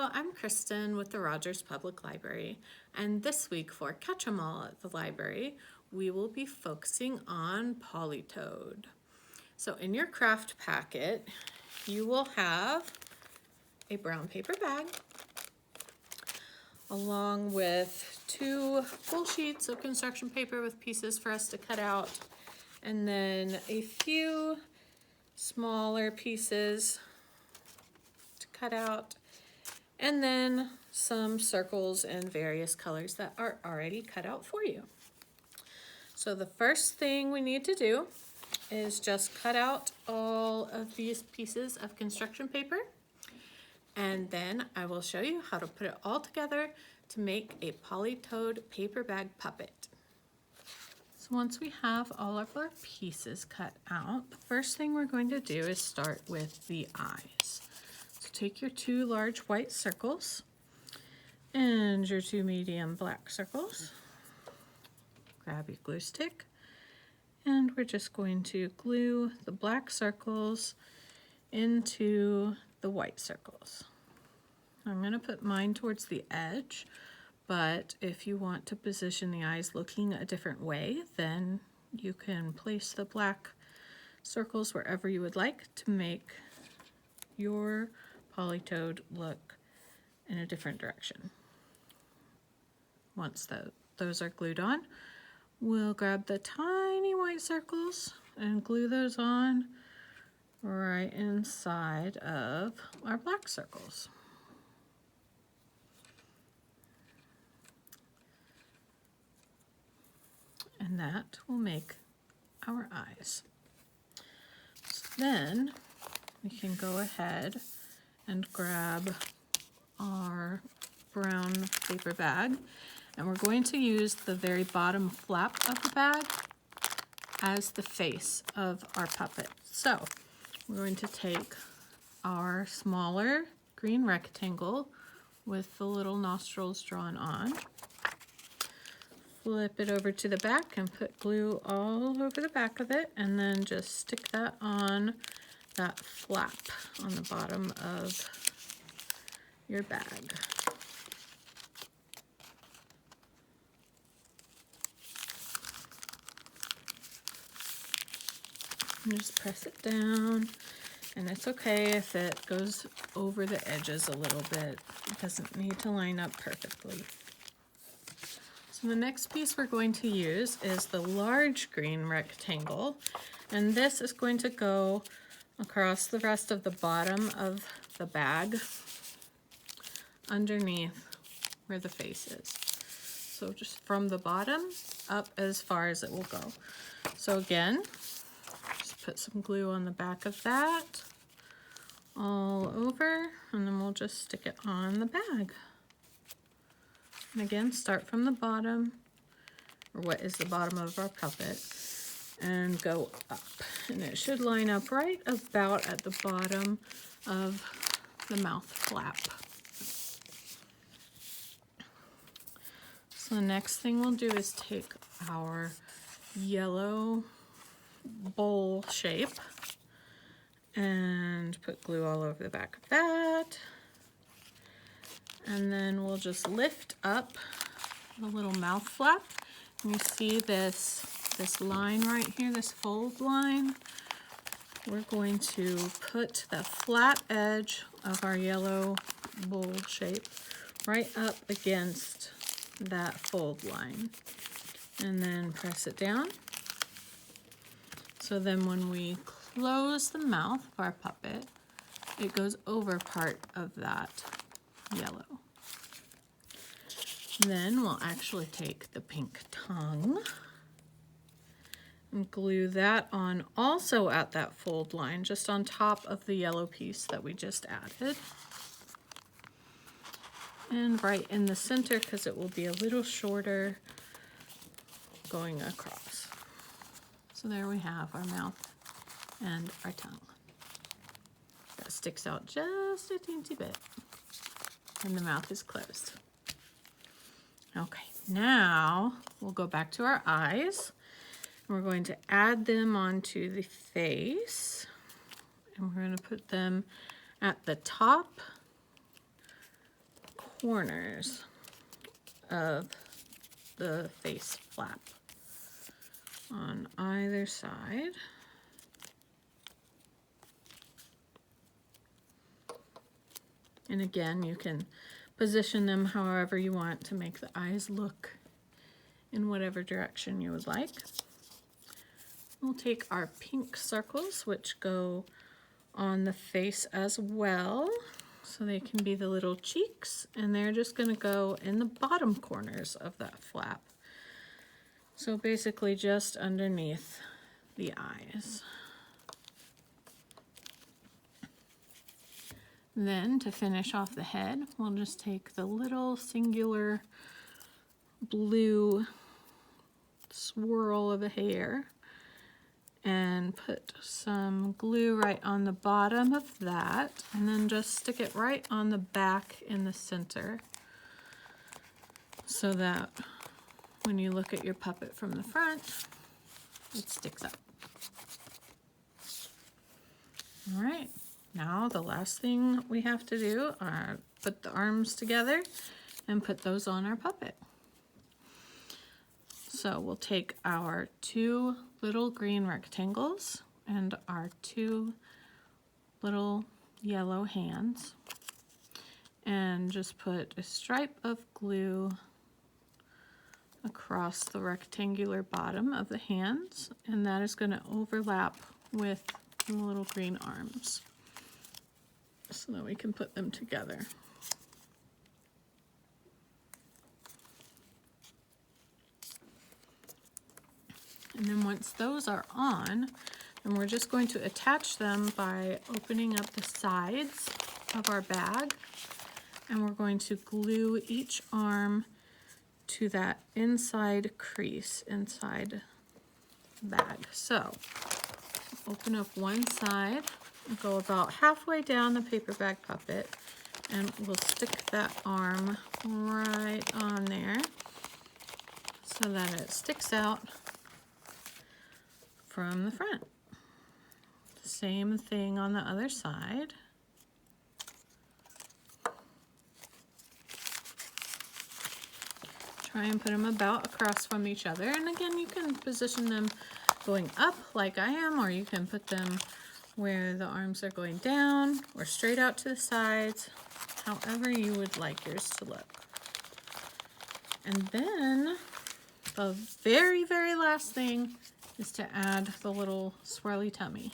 Hello, I'm Kristin with the Rogers Public Library, and this week for Catch 'em All at the library, we will be focusing on Politoed. So in your craft packet, you will have a brown paper bag along with 2 full sheets of construction paper with pieces for us to cut out, and then a few smaller pieces to cut out, and then some circles in various colors that are already cut out for you. So the first thing we need to do is just cut out all of these pieces of construction paper, and then I will show you how to put it all together to make a Politoed paper bag puppet. So once we have all of our pieces cut out, the first thing we're going to do is start with the eyes. So take your 2 large white circles and your 2 medium black circles. Grab your glue stick, and we're just going to glue the black circles into the white circles. I'm going to put mine towards the edge, but if you want to position the eyes looking a different way, then you can place the black circles wherever you would like to make your Politoed look in a different direction. Once those are glued on, we'll grab the tiny white circles and glue those on right inside of our black circles. And that will make our eyes. So then we can go ahead and grab our brown paper bag, and we're going to use the very bottom flap of the bag as the face of our puppet. So we're going to take our smaller green rectangle with the little nostrils drawn on, flip it over to the back and put glue all over the back of it, and then just stick that on that flap on the bottom of your bag. And just press it down, and it's okay if it goes over the edges a little bit. It doesn't need to line up perfectly. So the next piece we're going to use is the large green rectangle, and this is going to go across the rest of the bottom of the bag underneath where the face is. So just from the bottom up as far as it will go. So again, just put some glue on the back of that all over, and then we'll just stick it on the bag. And again, start from the bottom, or what is the bottom of our puppet, and go up. And it should line up right about at the bottom of the mouth flap. So the next thing we'll do is take our yellow bowl shape and put glue all over the back of that. And then we'll just lift up the little mouth flap. And you see this line right here, this fold line. We're going to put the flat edge of our yellow bowl shape right up against that fold line. And then press it down. So then when we close the mouth of our puppet, it goes over part of that yellow. Then we'll actually take the pink tongue and glue that on also at that fold line, just on top of the yellow piece that we just added. And right in the center, because it will be a little shorter going across. So there we have our mouth and our tongue. That sticks out just a teensy bit, and the mouth is closed. Okay, now we'll go back to our eyes. We're going to add them onto the face, and we're going to put them at the top corners of the face flap on either side. And again, you can position them however you want to make the eyes look in whatever direction you would like. We'll take our pink circles, which go on the face as well, so they can be the little cheeks, and they're just going to go in the bottom corners of that flap. So basically just underneath the eyes. Then to finish off the head, we'll just take the little singular blue swirl of a hair and put some glue right on the bottom of that, and then just stick it right on the back in the center so that when you look at your puppet from the front, it sticks up. All right, now the last thing we have to do are put the arms together and put those on our puppet. So we'll take our 2 little green rectangles and our 2 little yellow hands and just put a stripe of glue across the rectangular bottom of the hands, and that is going to overlap with the little green arms so that we can put them together. And then once those are on, then we're just going to attach them by opening up the sides of our bag, and we're going to glue each arm to that inside crease inside the bag. So open up one side and go about halfway down the paper bag puppet, and we'll stick that arm right on there so that it sticks out from the front. Same thing on the other side. Try and put them about across from each other, and again, you can position them going up like I am, or you can put them where the arms are going down or straight out to the sides, however you would like yours to look. And then the very, very last thing is to add the little swirly tummy.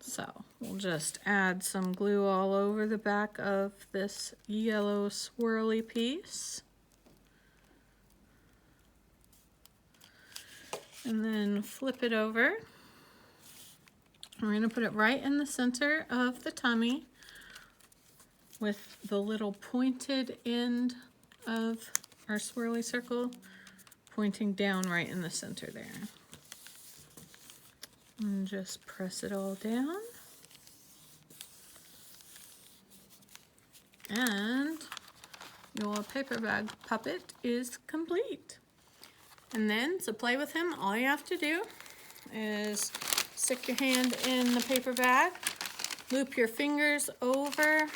So we'll just add some glue all over the back of this yellow swirly piece. And then flip it over. We're going to put it right in the center of the tummy with the little pointed end of our swirly circle pointing down right in the center there. And just press it all down. And your paper bag puppet is complete. And then to play with him, all you have to do is stick your hand in the paper bag, loop your fingers over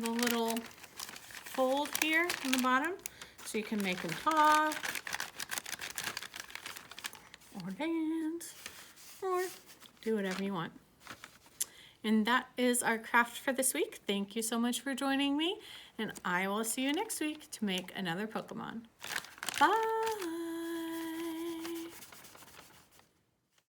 the little fold here in the bottom so you can make him talk or dance or do whatever you want. And that is our craft for this week. Thank you so much for joining me, and I will see you next week to make another Pokemon. Bye!